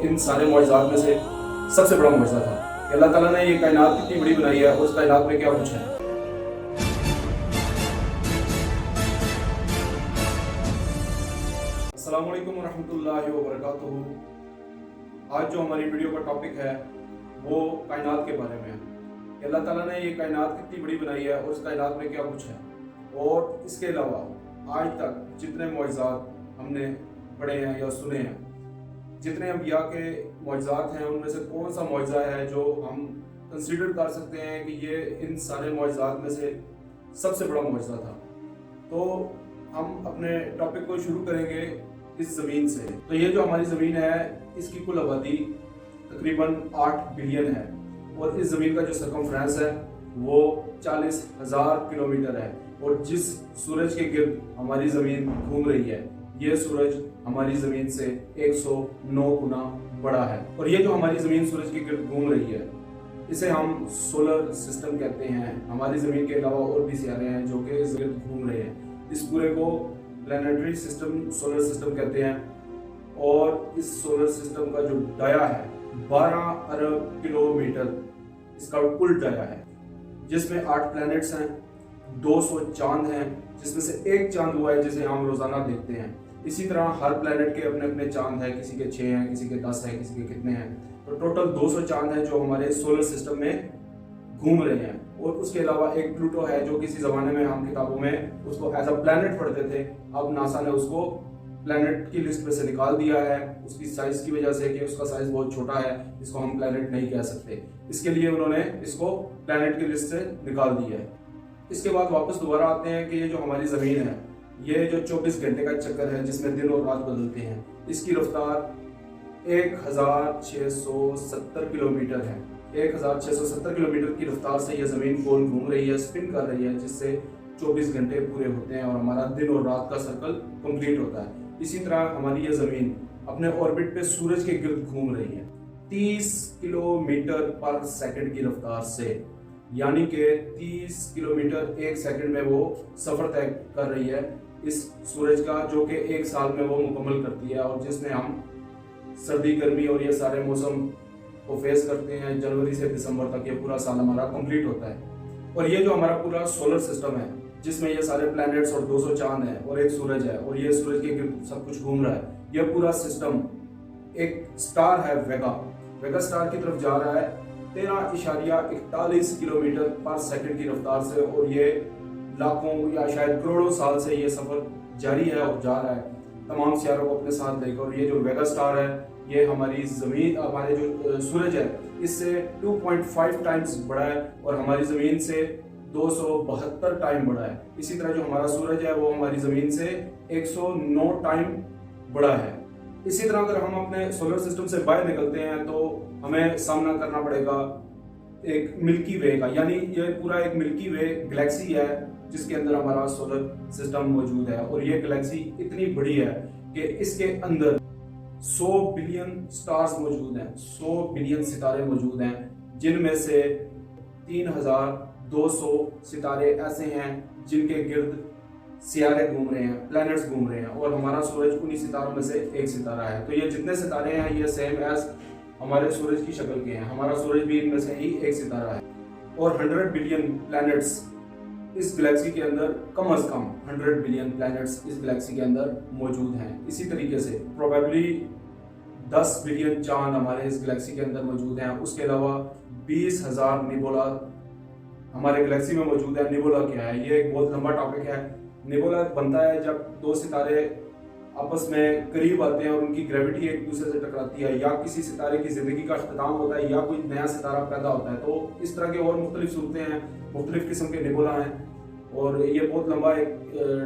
इन सारे मौजज़ात में से सबसे बड़ा मौजज़ा था कि अल्लाह ताला ने ये कायनात कितनी बड़ी बनाई है और उस कायनात में क्या कुछ है। अस्सलामु अलैकुम वरहमतुल्लाहि वबरकातुहू। आज जो हमारी वीडियो का टॉपिक है वो कायनात के बारे में है कि अल्लाह ताला ने ये कायनात कितनी बड़ी बनाई है और उस कायनात में क्या कुछ है। और इसके अलावा आज तक जितने मौजज़ात हमने पढ़े हैं या सुने हैं, जितने अम्बिया के मौजज़ात हैं, उनमें से कौन सा मौजज़ा है जो हम कंसीडर कर सकते हैं कि ये इन सारे मौजज़ात में से सबसे बड़ा मौजज़ा था। तो हम अपने टॉपिक को शुरू करेंगे इस ज़मीन से। तो ये जो हमारी ज़मीन है इसकी कुल आबादी तकरीबन 8 बिलियन है और इस ज़मीन का जो सरकमफ्रेंस है वो 40,000 किलोमीटर है। और जिस सूरज के गिर्द हमारी ज़मीन घूम रही है ये सूरज हमारी ज़मीन से 109 गुना बड़ा है। और ये जो हमारी ज़मीन सूरज के गिर्द घूम रही है इसे हम सोलर सिस्टम कहते हैं। हमारी ज़मीन के अलावा और भी सितारे हैं जो कि इस गिर्द घूम रहे हैं। इस पूरे को प्लैनेटरी सिस्टम, सोलर सिस्टम कहते हैं। और इस सोलर सिस्टम का जो डाया है 12 अरब किलोमीटर इसका कुल डाया है, जिसमें 8 प्लैनेट्स हैं, 200 चांद हैं, जिसमें से एक चांद हुआ है जिसे हम रोजाना देखते हैं। इसी तरह हर प्लैनेट के अपने अपने चांद हैं, किसी के 6 हैं, किसी के 10 हैं, किसी के कितने हैं। तो टोटल 200 चांद हैं जो हमारे सोलर सिस्टम में घूम रहे हैं। और उसके अलावा एक प्लूटो है जो किसी जमाने में हम किताबों में उसको एज अ प्लैनेट पढ़ते थे, अब नासा ने उसको प्लैनेट की लिस्ट में से निकाल दिया है उसकी साइज की वजह से कि उसका साइज बहुत छोटा है, इसको हम प्लैनेट नहीं कह सकते। इसके लिए उन्होंने इसको प्लैनेट की लिस्ट से निकाल दिया है। इसके बाद वापस दोबारा आते हैं कि ये जो हमारी ज़मीन है ये जो 24 घंटे का चक्कर है जिसमें दिन और रात बदलते हैं, इसकी रफ्तार 1670 किलोमीटर है। 1670 किलोमीटर की रफ्तार से ये ज़मीन गोल घूम रही है, स्पिन कर रही है, जिससे 24 घंटे पूरे होते हैं और हमारा दिन और रात का सर्कल कंप्लीट होता है। इसी तरह हमारी ये ज़मीन अपने ऑर्बिट पे सूरज के गिर्द घूम रही है 30 किलोमीटर पर सेकंड की रफ्तार से, यानी कि 30 किलोमीटर एक सेकंड में वो सफ़र तय कर रही है इस सूरज का, जो कि एक साल में वो मुकम्मल करती है। और जिसमें हम सर्दी, गर्मी और ये सारे मौसम को फेस करते हैं, जनवरी से दिसंबर तक ये पूरा साल हमारा कंप्लीट होता है। और ये जो हमारा पूरा सोलर सिस्टम है जिसमें ये सारे प्लैनेट्स और 200 चांद हैं और एक सूरज है और ये सूरज के गिर्द सब कुछ घूम रहा है, ये पूरा सिस्टम एक स्टार है वेगा स्टार की तरफ जा रहा है 13.41 किलोमीटर पर सेकंड की रफ्तार से। और ये लाखों या शायद करोड़ों साल से ये सफर जारी है और जा रहा है तमाम सितारों को अपने साथ लेकर। और ये जो वेगा स्टार है ये हमारी ज़मीन, हमारे जो सूरज है इससे 2.5 टाइम्स बड़ा है और हमारी ज़मीन से 272 टाइम बड़ा है। इसी तरह जो हमारा सूरज है वो हमारी ज़मीन से 109 टाइम बड़ा है। इसी तरह अगर हम अपने सोलर सिस्टम से बाहर निकलते हैं तो हमें सामना करना पड़ेगा एक मिल्की वे का, यानी ये पूरा एक मिल्की वे गैलेक्सी है जिसके अंदर हमारा सोलर सिस्टम मौजूद है। और ये गैलेक्सी इतनी बड़ी है कि इसके अंदर 100 बिलियन स्टार्स मौजूद हैं, 100 बिलियन सितारे मौजूद हैं, जिनमें से 3200 सितारे ऐसे हैं जिनके गिर्द सितारे घूम रहे हैं, प्लैनेट्स घूम रहे हैं। और हमारा सूरज उन्हीं सितारों में से एक सितारा है। तो ये जितने सितारे हैं ये सेम एज हमारे सूरज की शक्ल के हैं, हमारा सूरज भी इनमें से ही एक सितारा है। और 100 बिलियन प्लैनेट्स इस गैलेक्सी के अंदर, कम से कम 100 बिलियन प्लैनेट्स इस गैलेक्सी के अंदर मौजूद हैं। इसी तरीके से प्रोबेबली 10 बिलियन चांद हमारे इस गैलेक्सी के अंदर मौजूद हैं। उसके अलावा 20,000 निबोला हमारे गैलेक्सी में मौजूद है। निबोला क्या है? ये एक बहुत लंबा टॉपिक है। निबोला बनता है जब दो सितारे आपस में करीब आते हैं और उनकी ग्रेविटी एक दूसरे से टकराती है, या किसी सितारे की ज़िंदगी का अख्ताम होता है, या कोई नया सितारा पैदा होता है। तो इस तरह के और मुख्तलिफ सूरतें हैं, मुख्तलिफ किस्म के निबोला हैं और ये बहुत लंबा एक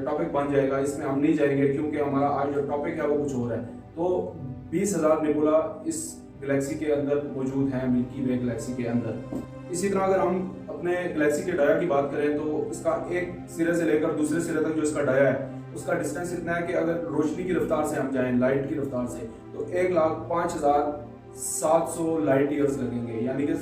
टॉपिक बन जाएगा, इसमें हम नहीं जाएंगे क्योंकि हमारा आज जो टॉपिक है वो कुछ और है। तो 20,000 निबोला इस गैलेक्सी के अंदर मौजूद हैं, मिल्की वे गैलेक्सी के अंदर। इसी तरह अगर हम अपने गैलेक्सी के डाया की बात करें तो इसका एक सिरे से लेकर दूसरे सिरे तक जो इसका डाया है उसका डिस्टेंस इतना है कि अगर रोशनी की रफ्तार से हम जाएं, लाइट की रफ्तार से, तो 1,05,700 लाइट ईयर्स लगेंगे, यानी कि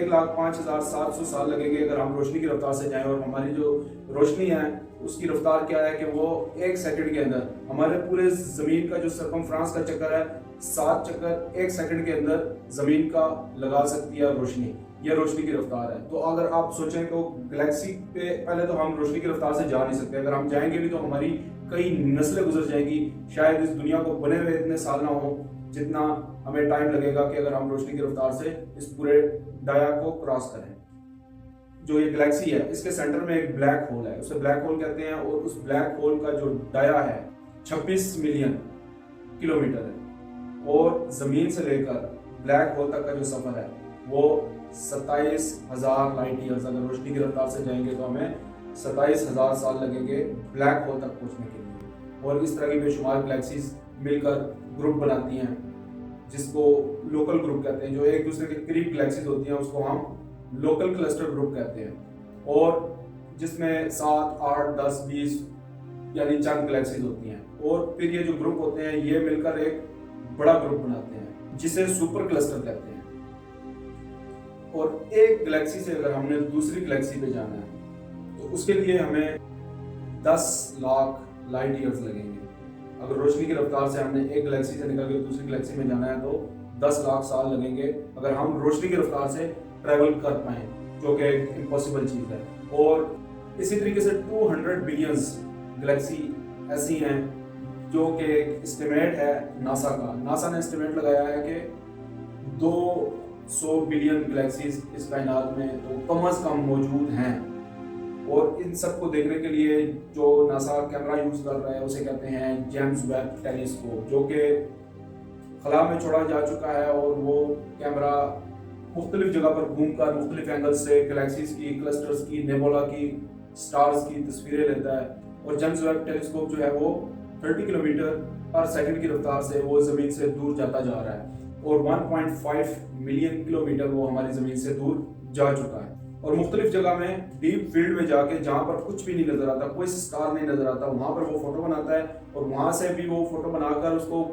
1,05,700 साल लगेंगे अगर हम रोशनी की रफ्तार से जाएं। और हमारी जो रोशनी है उसकी रफ्तार क्या है कि वो 1 सेकंड के अंदर हमारे पूरे ज़मीन का जो सरकमफ्रांस का चक्कर है 7 चक्कर 1 सेकंड के अंदर ज़मीन का लगा सकती है रोशनी। ये रोशनी की रफ्तार है। तो अगर आप सोचें तो गैलेक्सी पे पहले तो हम रोशनी की रफ्तार से जा नहीं सकते, अगर हम जाएंगे भी तो हमारी कई नस्लें गुजर जाएंगी। शायद इस दुनिया को बने हुए इतने साल ना हो जितना हमें टाइम लगेगा कि अगर हम रोशनी की रफ्तार से इस पूरे डाया को क्रॉस करें। जो ये गैलेक्सी है इसके सेंटर में एक ब्लैक होल है, उसे ब्लैक होल कहते हैं, और उस ब्लैक होल का जो डाया है 26 मिलियन किलोमीटर है, और जमीन से लेकर ब्लैक होल तक का जो सफर है वो 27,000 लाइट ईयर्स। अगर रोशनी की रफ्तार से जाएंगे तो हमें 27,000 साल लगेंगे ब्लैक होल तक पहुंचने के लिए। और इस तरह की बेशुमार गैलेक्सीज मिलकर ग्रुप बनाती हैं जिसको लोकल ग्रुप कहते हैं। जो एक दूसरे के करीब गैलेक्सीज होती हैं उसको हम लोकल क्लस्टर ग्रुप कहते हैं, और जिसमें 7, 8, 10, 20 यानी चंद गैलेक्सीज होती हैं। और फिर ये जो ग्रुप होते हैं ये मिलकर एक बड़ा ग्रुप बनाते हैं जिसे सुपर क्लस्टर कहते हैं। और एक गैलेक्सी से अगर हमने दूसरी गैलेक्सी पे जाना है तो उसके लिए हमें 10 लाख लाइट ईयर्स लगेंगे। अगर रोशनी की रफ्तार से हमने एक गैलेक्सी से निकल के दूसरी गैलेक्सी में जाना है तो 10 लाख साल लगेंगे अगर हम रोशनी की रफ्तार से ट्रैवल कर पाएं, जो कि एक इम्पॉसिबल चीज़ है। और इसी तरीके से 200 बिलियंस गैलेक्सी ऐसी हैं जो कि एक एस्टिमेट है नासा का। नासा ने एस्टिमेट लगाया है कि 200 बिलियन गैलेक्सीज इस कायनात में तो कम से कम मौजूद हैं। और इन सब को देखने के लिए जो नासा कैमरा यूज़ कर रहा है उसे कहते हैं जेम्स वेब टेलीस्कोप, जो कि खला में छोड़ा जा चुका है। और वो कैमरा मुख्तलिफ जगह पर घूमकर मुख्तलिफ एंगल से गैलेक्सीज की, क्लस्टर्स की, नेबुला की, स्टार्स की तस्वीरें लेता है। और जेम्स वेब टेलीस्कोप जो है वो 30 किलोमीटर पर सेकंड की रफ्तार से वो ज़मीन से दूर जाता जा रहा है, और 1.5 मिलियन किलोमीटर वो हमारी ज़मीन से दूर जा चुका है। और मुख्तलिफ जगह में डीप फील्ड में जाके जहाँ पर कुछ भी नहीं नज़र आता, कोई स्टार नहीं नज़र आता, वहाँ पर वो फोटो बनाता है। और वहाँ से भी वो फोटो बनाकर उसको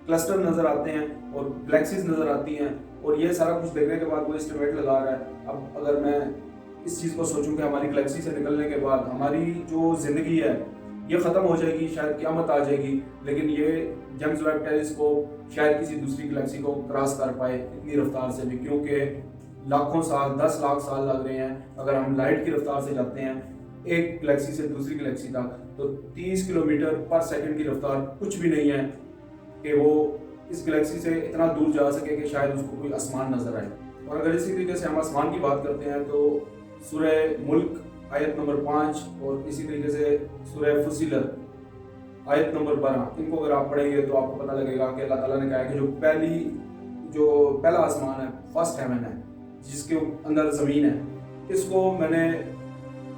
क्लस्टर नज़र आते हैं और गैलेक्सीज नज़र आती हैं। और ये सारा कुछ देखने के बाद वो एस्टिमेट लगा रहा है। अब अगर मैं इस चीज़ को सोचूं कि हमारी गैलेक्सी से निकलने के बाद हमारी जो ज़िंदगी है ये ख़त्म हो जाएगी, शायद क़यामत आ जाएगी, लेकिन ये जेम्स वेब टेलीस्कोप शायद किसी दूसरी गैलेक्सी को क्रॉस कर पाए इतनी रफ्तार से भी, क्योंकि लाखों साल, 10 लाख साल लग रहे हैं। अगर हम लाइट की रफ्तार से जाते हैं एक गैलेक्सी से दूसरी गैलेक्सी तक तो 30 किलोमीटर पर सेकंड की रफ्तार कुछ भी नहीं है कि वो इस गैलेक्सी से इतना दूर जा सके कि शायद उसको कोई आसमान नजर आए। और अगर इसी तरीके से हम आसमान की बात करते हैं तो सूरह मुल्क आयत नंबर 5 और इसी तरीके से सूरह फुसिलत आयत नंबर 12, इनको अगर आप पढ़ेंगे तो आपको पता लगेगा कि अल्लाह ताला ने कहा है कि जो पहला आसमान है, फर्स्ट हेवन है, जिसके अंदर ज़मीन है, इसको मैंने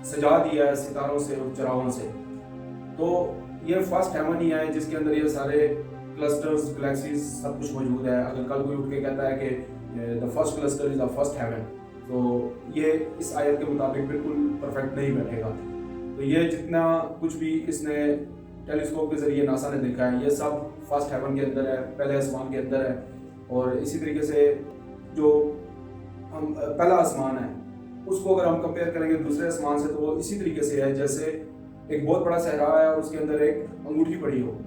सजा दिया है सितारों से और चिरागों से। तो ये फर्स्ट हेवन ही है जिसके अंदर ये सारे क्लस्टर्स, गैलेक्सीज सब कुछ मौजूद है। अगर कल कोई उठ के कहता है कि the first cluster is the first heaven, तो ये इस आयत के मुताबिक बिल्कुल परफेक्ट नहीं बैठेगा। तो ये जितना कुछ भी इसने टेलीस्कोप के ज़रिए नासा ने देखा है ये सब फर्स्ट हेवन के अंदर है, पहले आसमान के अंदर है। और इसी तरीके से जो हम पहला आसमान है उसको अगर हम कंपेयर करेंगे दूसरे आसमान से तो वो इसी तरीके से है जैसे एक बहुत बड़ा सहरा है और उसके अंदर एक अंगूठी पड़ी हो।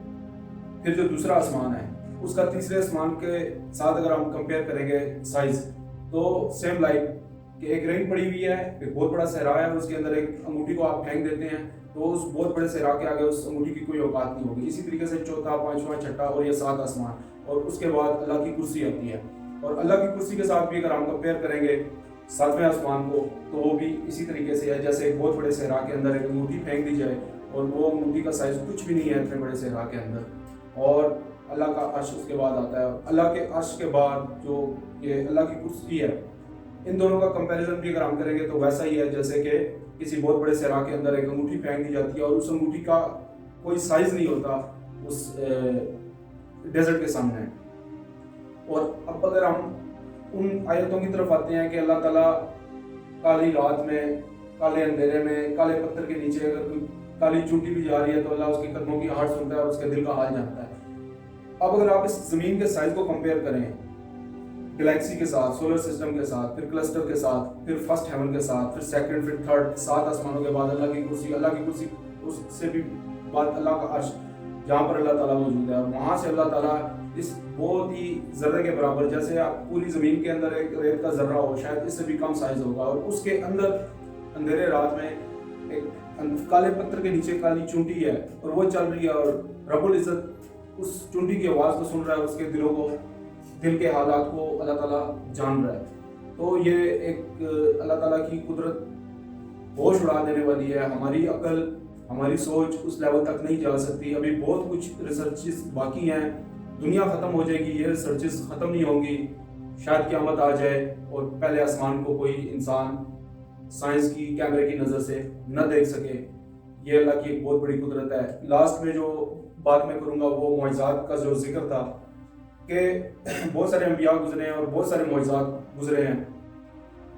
फिर जो दूसरा आसमान है उसका तीसरे आसमान के साथ अगर हम कंपेयर करेंगे साइज, तो सेम लाइक कि एक रिंग पड़ी हुई है, एक बहुत बड़ा सहरा है और उसके अंदर एक अंगूठी को आप फेंक देते हैं तो उस बहुत बड़े सहरा के आगे उस अंगूठी की कोई औकात नहीं होगी। इसी तरीके से चौथा, पांचवा, छठा और ये 7 आसमान, और उसके बाद अल्लाह की कुर्सी आती है। और अल्लाह की कुर्सी के साथ भी अगर हम कंपेयर करेंगे 7वें आसमान को तो वो भी इसी तरीके से है जैसे एक बहुत बड़े सहरा के अंदर एक अंगूठी फेंक दी जाए और वो अंगूठी का साइज कुछ भी नहीं है इतने बड़े सहरा के अंदर। और अल्लाह का अर्श उसके बाद आता है। अल्लाह के अर्श के बाद जो ये अल्लाह की कुर्सी है, इन दोनों का कंपैरिजन भी अगर हम करेंगे तो वैसा ही है जैसे कि किसी बहुत बड़े सहरा के अंदर एक अंगूठी फेंक दी जाती है और उस अंगूठी का कोई साइज नहीं होता उस डेजर्ट के सामने। और अब अगर हम उन आयतों की तरफ आते हैं कि अल्लाह ताला काली रात में, काले अंधेरे में, काले पत्थर के नीचे अगर कोई काली चूंटी भी जा रही है तो अल्लाह उसके कदमों की आहट सुनता है और उसके दिल का हाल जानता है। अब अगर आप इस जमीन के साइज को कंपेयर करें गैलेक्सी के साथ, सोलर सिस्टम के साथ, फिर क्लस्टर के साथ, फिर फर्स्ट हेवन के साथ, फिर सेकंड, फिर थर्ड, 7 आसमानों के बाद अल्लाह की कुर्सी उससे भी बाद अल्लाह का अर्श जहाँ पर अल्लाह ताला मौजूद है, वहाँ से अल्लाह ताला اس بہت ہی ذرے کے برابر، جیسے آپ پوری زمین کے اندر ایک ریت کا ذرہ ہو، شاید اس سے بھی کم سائز ہوگا، اور اس کے اندر اندھیرے رات میں ایک کالے پتھر کے نیچے کالی چونٹی ہے اور وہ چل رہی ہے، اور رب العزت اس چونٹی کی آواز کو سن رہا ہے، اس کے دل کے حالات کو اللہ تعالیٰ جان رہا ہے۔ تو یہ ایک اللہ تعالیٰ کی قدرت ہوش اڑا دینے والی ہے۔ ہماری عقل، ہماری سوچ اس لیول تک نہیں جا سکتی، ابھی بہت کچھ ریسرچز باقی ہیں، دنیا ختم ہو جائے گی، یہ ریسرچز ختم نہیں ہوں گی، شاید قیامت آ جائے اور پہلے آسمان کو کوئی انسان سائنس کی کیمرے کی نظر سے نہ دیکھ سکے۔ یہ اللہ کی ایک بہت بڑی قدرت ہے۔ لاسٹ میں جو بات میں کروں گا وہ معجزات کا جو ذکر تھا کہ بہت سارے انبیاء گزرے ہیں اور بہت سارے معجزات گزرے ہیں۔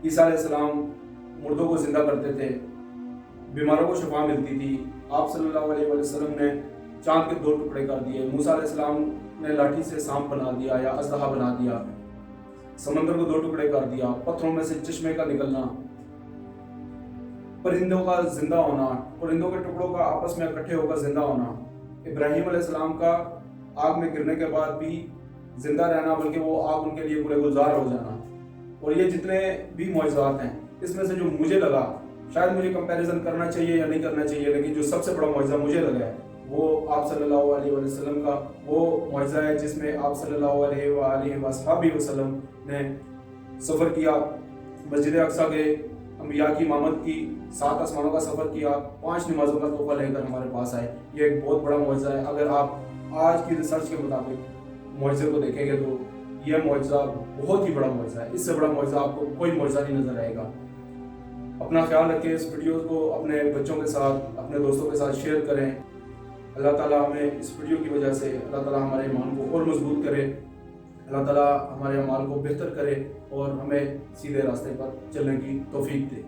عیسیٰ علیہ السلام مردوں کو زندہ کرتے تھے، بیماروں کو شفا ملتی تھی، آپ صلی اللہ علیہ وسلم نے چاند کے 2 ٹکڑے کر دیے، موسیٰ علیہ السلام نے لاٹھی سے سانپ بنا دیا یا اژدہا بنا دیا، سمندر کو 2 ٹکڑے کر دیا، پتھروں میں سے چشمے کا نکلنا، پرندوں کا زندہ ہونا، پرندوں کے ٹکڑوں کا آپس میں اکٹھے ہو کر زندہ ہونا، ابراہیم علیہ السلام کا آگ میں گرنے کے بعد بھی زندہ رہنا، بلکہ وہ آگ ان کے لیے گلے گلزار ہو جانا، اور یہ جتنے بھی معجزات ہیں، اس میں سے جو مجھے لگا، شاید مجھے کمپیریزن کرنا چاہیے یا نہیں کرنا چاہیے، لیکن جو سب سے بڑا معجزہ مجھے لگا ہے وہ آپ صلی اللہ علیہ وسلم کا وہ معجزہ ہے جس میں آپ صلی اللہ علیہ وآلہ وسلم نے سفر کیا، مسجد اقصیٰ گئے، انبیاء کی امامت کی، 7 آسمانوں کا سفر کیا، 5 نمازوں کا تحفہ لے کر ہمارے پاس آئے۔ یہ ایک بہت بڑا معجزہ ہے۔ اگر آپ آج کی ریسرچ کے مطابق معجزے کو دیکھیں گے تو یہ معجزہ بہت ہی بڑا معجزہ ہے، اس سے بڑا معجزہ آپ کو کوئی معجزہ نہیں نظر آئے گا۔ اپنا خیال رکھیں، اس ویڈیو کو اپنے بچوں کے ساتھ، اپنے دوستوں کے ساتھ شیئر کریں۔ اللہ تعالیٰ ہمیں اس ویڈیو کی وجہ سے اللہ تعالیٰ ہمارے ایمان کو اور مضبوط کرے، اللہ تعالیٰ ہمارے اعمال کو بہتر کرے اور ہمیں سیدھے راستے پر چلنے کی توفیق دے۔